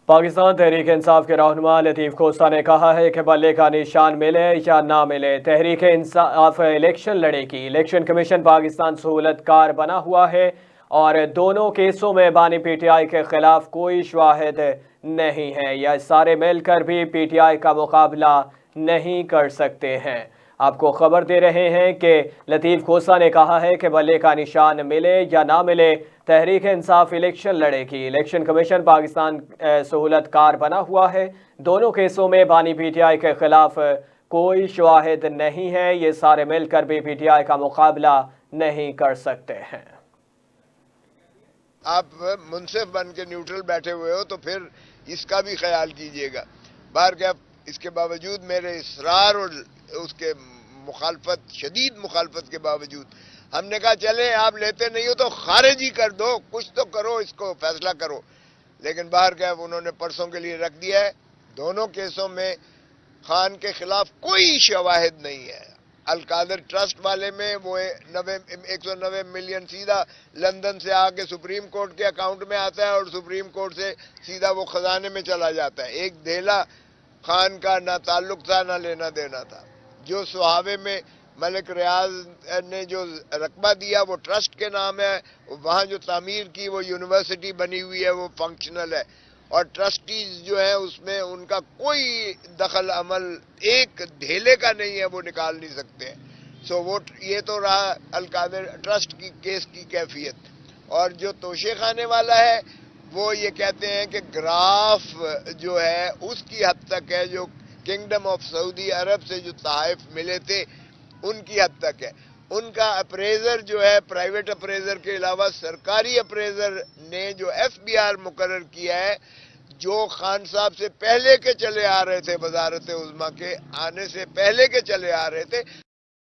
پاکستان تحریک انصاف کے رہنما لطیف کھوسہ نے کہا ہے کہ بلے کا نشان ملے یا نہ ملے تحریک انصاف الیکشن لڑے گی۔ الیکشن کمیشن پاکستان سہولت کار بنا ہوا ہے اور دونوں کیسوں میں بانی پی ٹی آئی کے خلاف کوئی شواہد نہیں ہے یا سارے مل کر بھی پی ٹی آئی کا مقابلہ نہیں کر سکتے ہیں۔ آپ کو خبر دے رہے ہیں کہ لطیف کھوسہ نے کہا ہے کہ بلے کا نشان ملے یا نہ ملے تحریک انصاف الیکشن لڑے گی۔ الیکشن کمیشن پاکستان سہولت کار بنا ہوا ہے، دونوں کیسوں میں بانی پی ٹی آئی کے خلاف کوئی شواہد نہیں ہے، یہ سارے مل کر بھی پی ٹی آئی کا مقابلہ نہیں کر سکتے ہیں۔ آپ منصف بن کے نیوٹرل بیٹھے ہوئے ہو تو پھر اس کا بھی خیال کیجئے گا۔ اس کے باوجود میرے اصرار اور اس کے مخالفت، شدید مخالفت کے باوجود ہم نے کہا چلیں آپ لیتے نہیں ہو تو خارج ہی کر دو، کچھ تو کرو، اس کو فیصلہ کرو۔ لیکن انہوں نے پرسوں کے لیے رکھ دیا ہے۔ دونوں کیسوں میں خان کے خلاف کوئی شواہد نہیں ہے۔ القادر ٹرسٹ والے میں وہ 190 ملین سیدھا لندن سے آ کے سپریم کورٹ کے اکاؤنٹ میں آتا ہے اور سپریم کورٹ سے سیدھا وہ خزانے میں چلا جاتا ہے۔ ایک دھیلا خان کا نہ تعلق تھا نہ لینا دینا تھا۔ جو سہاوے میں ملک ریاض نے جو رقبہ دیا وہ ٹرسٹ کے نام ہے، وہاں جو تعمیر کی وہ یونیورسٹی بنی ہوئی ہے، وہ فنکشنل ہے، اور ٹرسٹیز جو ہیں اس میں ان کا کوئی دخل عمل ایک دھیلے کا نہیں ہے، وہ نکال نہیں سکتے ہیں۔ یہ تو رہا القادر ٹرسٹ کی کیس کی کیفیت۔ اور جو توشے خانے والا ہے وہ یہ کہتے ہیں کہ گراف جو ہے اس کی حد تک ہے، جو کنگڈم آف سعودی عرب سے جو تحائف ملے تھے ان کی حد تک ہے۔ ان کا اپریزر جو ہے پرائیویٹ اپریزر کے علاوہ سرکاری اپریزر نے جو ایف بی آر مقرر کیا ہے، جو خان صاحب سے پہلے کے چلے آ رہے تھے، وزارت عظمیٰ کے آنے سے پہلے کے چلے آ رہے تھے،